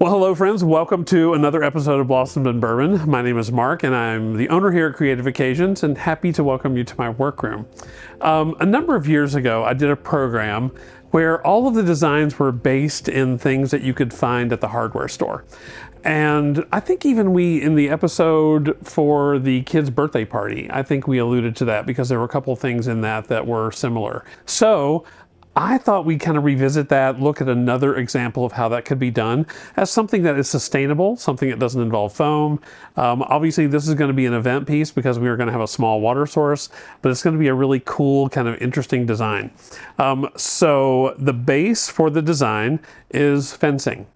Well, hello friends, welcome to another episode of Blossomed in Bourbon. My name is Mark and I'm the owner here at Creative Occasions and happy to welcome you to my workroom. A number of years ago, I did a program where all of the designs were based in things that you could find at the hardware store. And I think even in the episode for the kids' birthday party, I think we alluded to that because there were a couple of things in that were similar. So I thought we'd kind of revisit that, look at another example of how that could be done as something that is sustainable, something that doesn't involve foam. Obviously, this is going to be an event piece because we are going to have a small water source, but it's going to be a really cool, kind of interesting design. So the base for the design is fencing.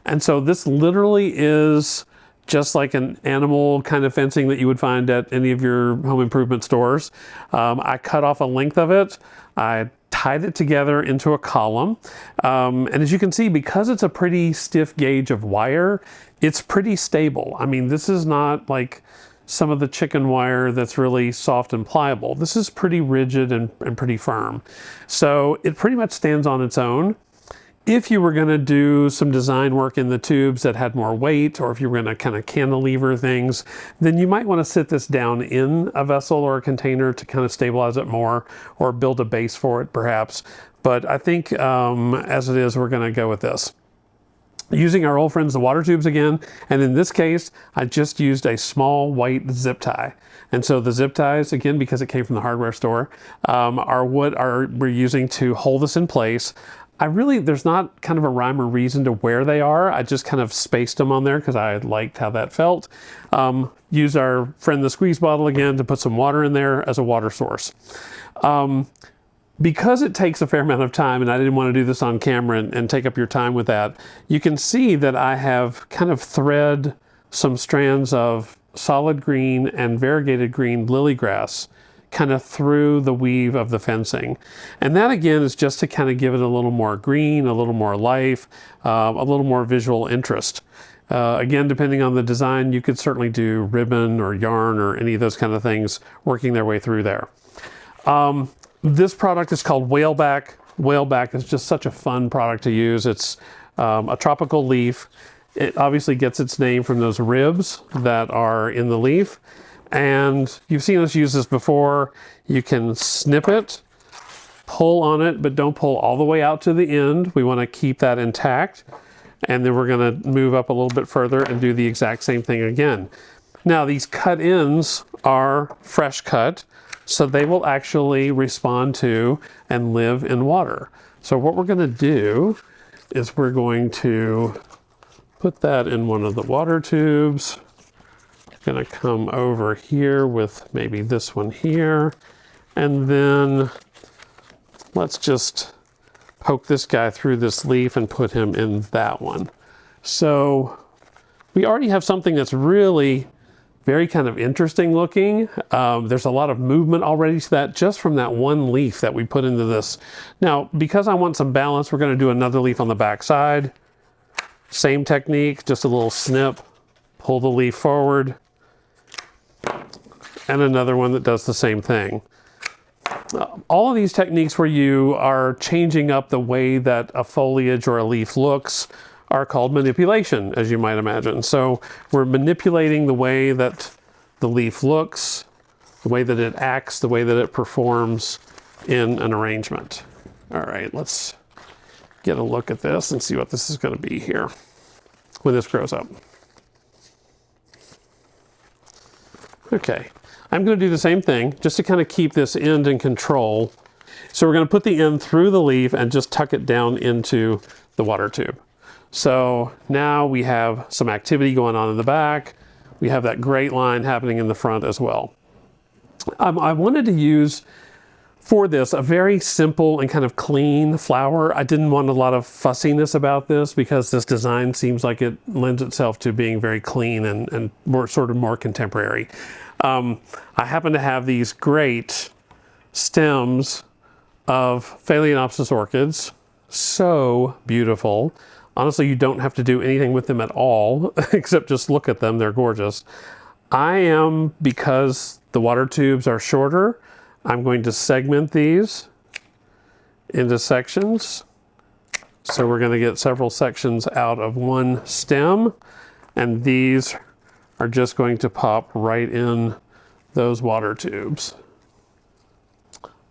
And so this literally is just like an animal kind of fencing that you would find at any of your home improvement stores. I cut off a length of it. I tied it together into a column. And as you can see, because it's a pretty stiff gauge of wire, it's pretty stable. I mean, this is not like some of the chicken wire that's really soft and pliable. This is pretty rigid and pretty firm. So it pretty much stands on its own. If you were going to do some design work in the tubes that had more weight, or if you were going to kind of cantilever things, then you might want to sit this down in a vessel or a container to kind of stabilize it more, or build a base for it perhaps. But I think as it is, we're going to go with this. Using our old friends, the water tubes again, and in this case, I just used a small white zip tie. And so the zip ties, again, because it came from the hardware store, are what we're using to hold this in place. There's not kind of a rhyme or reason to where they are. I just kind of spaced them on there because I liked how that felt. Use our friend the squeeze bottle again to put some water in there as a water source. Because it takes a fair amount of time, and I didn't want to do this on camera and take up your time with that, you can see that I have kind of thread some strands of solid green and variegated green lily grass kind of through the weave of the fencing. And that again is just to kind of give it a little more green, a little more life, a little more visual interest. Again, depending on the design, you could certainly do ribbon or yarn or any of those kind of things working their way through there. This product is called Whaleback. Whaleback is just such a fun product to use. It's a tropical leaf. It obviously gets its name from those ribs that are in the leaf. And you've seen us use this before. You can snip it, pull on it, but don't pull all the way out to the end. We want to keep that intact. And then we're going to move up a little bit further and do the exact same thing again. Now, these cut ends are fresh cut, so they will actually respond to and live in water. So what we're going to do is we're going to put that in one of the water tubes. Going to come over here with maybe this one here, and then let's just poke this guy through this leaf and put him in that one. So we already have something that's really very kind of interesting looking. There's a lot of movement already to that just from that one leaf that we put into this. Now, because I want some balance, we're going to do another leaf on the back side. Same technique, just a little snip, pull the leaf forward, and another one that does the same thing. All of these techniques where you are changing up the way that a foliage or a leaf looks are called manipulation, as you might imagine. So we're manipulating the way that the leaf looks, the way that it acts, the way that it performs in an arrangement. All right, let's get a look at this and see what this is going to be here when this grows up. Okay. I'm going to do the same thing just to kind of keep this end in control. So we're going to put the end through the leaf and just tuck it down into the water tube. So now we have some activity going on in the back. We have that great line happening in the front as well. I wanted to use for this a very simple and kind of clean flower. I didn't want a lot of fussiness about this because this design seems like it lends itself to being very clean and more contemporary. I happen to have these great stems of Phalaenopsis orchids. So beautiful. Honestly, you don't have to do anything with them at all, except just look at them. They're gorgeous. Because the water tubes are shorter, I'm going to segment these into sections So we're going to get several sections out of one stem, and these are just going to pop right in those water tubes.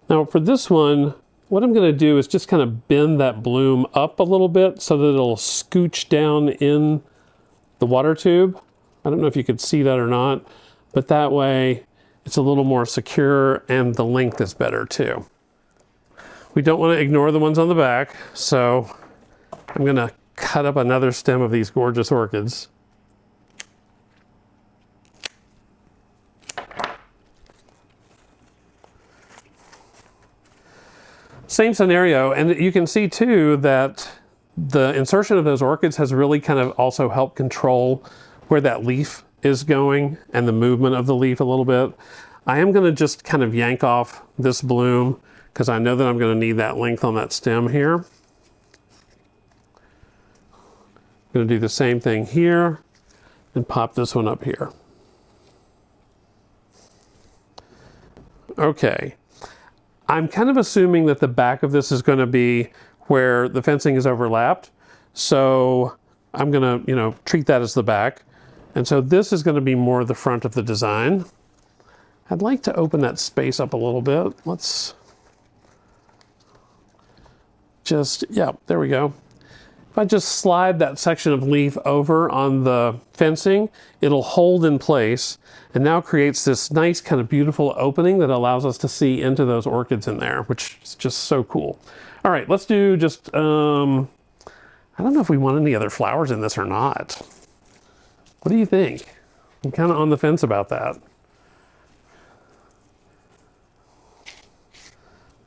Now for this one, what I'm going to do is just kind of bend that bloom up a little bit so that it'll scooch down in the water tube. I don't know if you could see that or not, but that way it's a little more secure and the length is better too. We don't want to ignore the ones on the back, so I'm going to cut up another stem of these gorgeous orchids. Same scenario, and you can see too that the insertion of those orchids has really kind of also helped control where that leaf is going and the movement of the leaf a little bit. I am going to just kind of yank off this bloom because I know that I'm going to need that length on that stem here. I'm going to do the same thing here and pop this one up here. Okay. I'm kind of assuming that the back of this is going to be where the fencing is overlapped. So I'm going to, treat that as the back. And so this is going to be more the front of the design. I'd like to open that space up a little bit. Let's just, yeah, there we go. If I just slide that section of leaf over on the fencing, it'll hold in place and now creates this nice kind of beautiful opening that allows us to see into those orchids in there, which is just so cool. All right, let's do just, I don't know if we want any other flowers in this or not. What do you think? I'm kind of on the fence about that.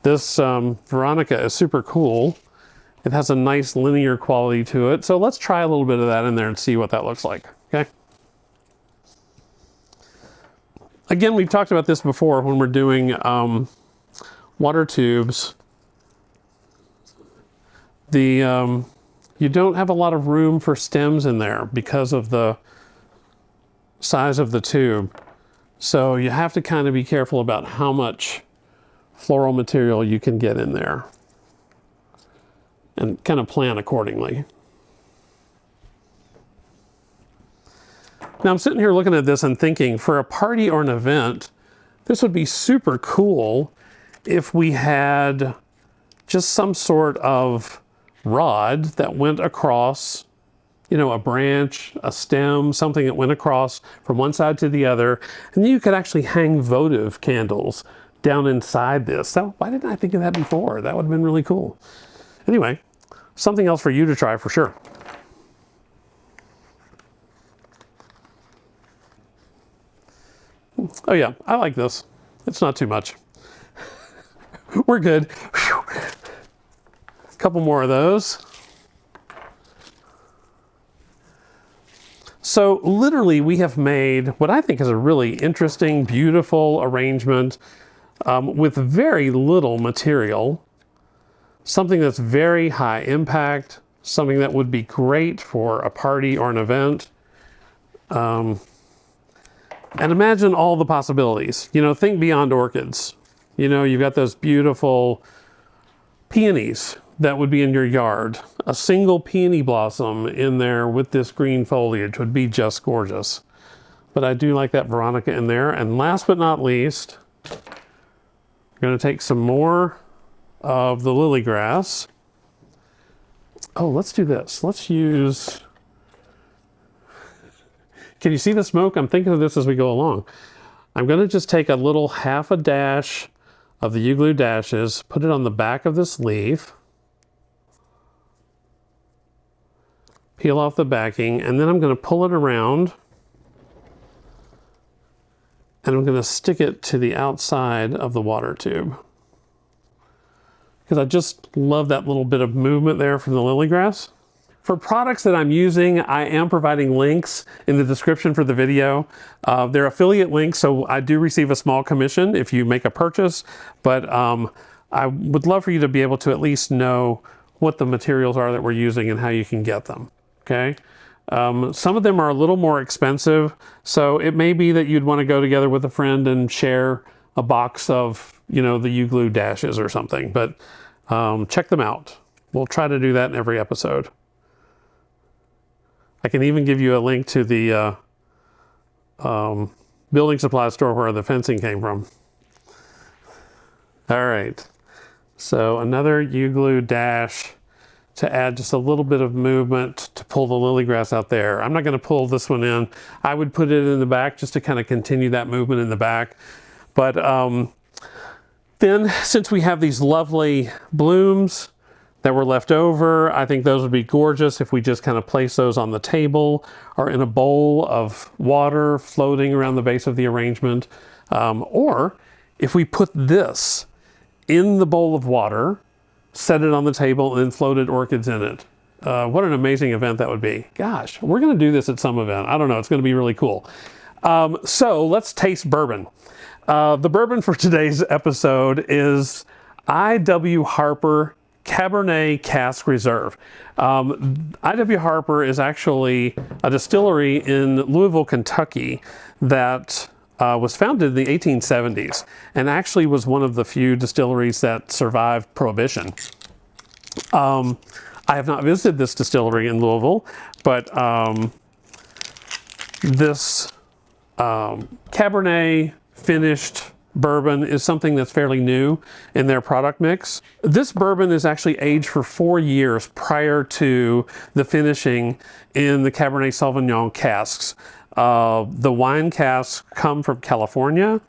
This Veronica is super cool. It has a nice linear quality to it. So let's try a little bit of that in there and see what that looks like, okay? Again, we've talked about this before when we're doing water tubes. You don't have a lot of room for stems in there because of the size of the tube. So you have to kind of be careful about how much floral material you can get in there and kind of plan accordingly. Now I'm sitting here looking at this and thinking, for a party or an event, this would be super cool if we had just some sort of rod that went across, a branch, a stem, something that went across from one side to the other, and then you could actually hang votive candles down inside this. So why didn't I think of that before? That would have been really cool. Anyway, something else for you to try for sure. Oh yeah, I like this. It's not too much. We're good. A couple more of those. So literally we have made what I think is a really interesting, beautiful arrangement with very little material. Something that's very high impact, something that would be great for a party or an event. And imagine all the possibilities. Think beyond orchids. You've got those beautiful peonies that would be in your yard. A single peony blossom in there with this green foliage would be just gorgeous. But I do like that Veronica in there. And last but not least, we're going to take some more of the lily grass. Oh, let's do this. Let's use... Can you see the smoke? I'm thinking of this as we go along. I'm going to just take a little half a dash of the U-glue dashes, put it on the back of this leaf, peel off the backing, and then I'm going to pull it around and I'm going to stick it to the outside of the water tube. Because I just love that little bit of movement there from the lily grass. For products that I'm using, I am providing links in the description for the video. They're affiliate links, so I do receive a small commission if you make a purchase, but I would love for you to be able to at least know what the materials are that we're using and how you can get them, okay? Some of them are a little more expensive, so it may be that you'd want to go together with a friend and share a box of, the U-glue dashes or something, but check them out. We'll try to do that in every episode. I can even give you a link to the building supply store where the fencing came from. All right, so another U-glue dash to add just a little bit of movement to pull the lily grass out there. I'm not going to pull this one in. I would put it in the back just to kind of continue that movement in the back. But then since we have these lovely blooms that were left over, I think those would be gorgeous if we just kind of place those on the table or in a bowl of water floating around the base of the arrangement. Or if we put this in the bowl of water, set it on the table, and then floated orchids in it. What an amazing event that would be. Gosh, we're gonna do this at some event. I don't know, it's gonna be really cool. So let's taste bourbon. The bourbon for today's episode is I.W. Harper Cabernet Cask Reserve. I.W. Harper is actually a distillery in Louisville, Kentucky that was founded in the 1870s and actually was one of the few distilleries that survived Prohibition. I have not visited this distillery in Louisville, but this Cabernet finished bourbon is something that's fairly new in their product mix. This bourbon is actually aged for 4 years prior to the finishing in the Cabernet Sauvignon casks. The wine casks come from California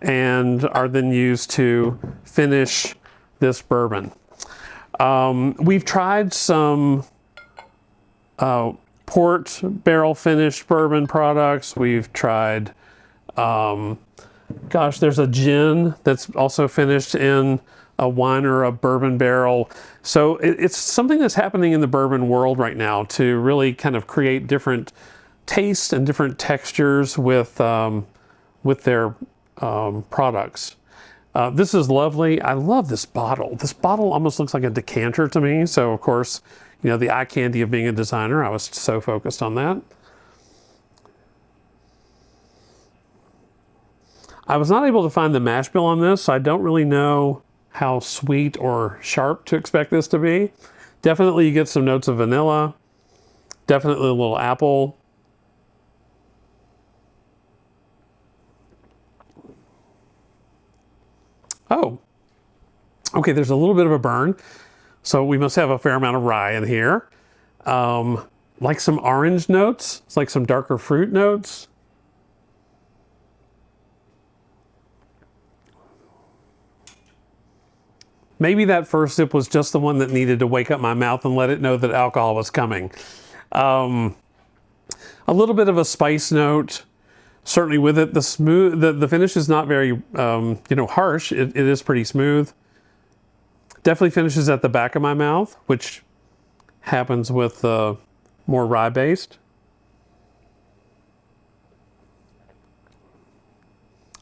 and are then used to finish this bourbon. We've tried some port barrel finished bourbon products. We've tried, gosh, there's a gin that's also finished in a wine or a bourbon barrel. So it's something that's happening in the bourbon world right now to really kind of create different tastes and different textures with their products. This is lovely. I love this bottle. This bottle almost looks like a decanter to me. So of course, you know, the eye candy of being a designer, I was so focused on that. I was not able to find the mash bill on this, so I don't really know how sweet or sharp to expect this to be. Definitely you get some notes of vanilla, definitely a little apple. Oh, okay, there's a little bit of a burn. So we must have a fair amount of rye in here. Like some orange notes, it's like some darker fruit notes. Maybe that first sip was just the one that needed to wake up my mouth and let it know that alcohol was coming. A little bit of a spice note. Certainly with it, the finish is not very, harsh. It is pretty smooth. Definitely finishes at the back of my mouth, which happens with more rye based.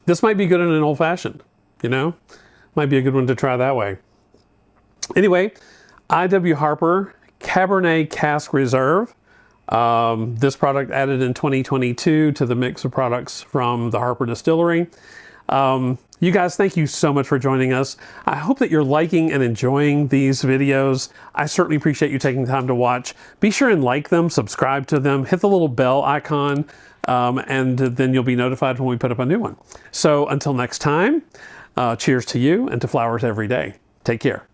This might be good in an old fashioned, might be a good one to try that way. Anyway, I.W. Harper Cabernet Cask Reserve. This product added in 2022 to the mix of products from the Harper Distillery. You guys, thank you so much for joining us. I hope that you're liking and enjoying these videos. I certainly appreciate you taking the time to watch. Be sure and like them, subscribe to them, hit the little bell icon, and then you'll be notified when we put up a new one. So until next time, cheers to you and to flowers every day. Take care.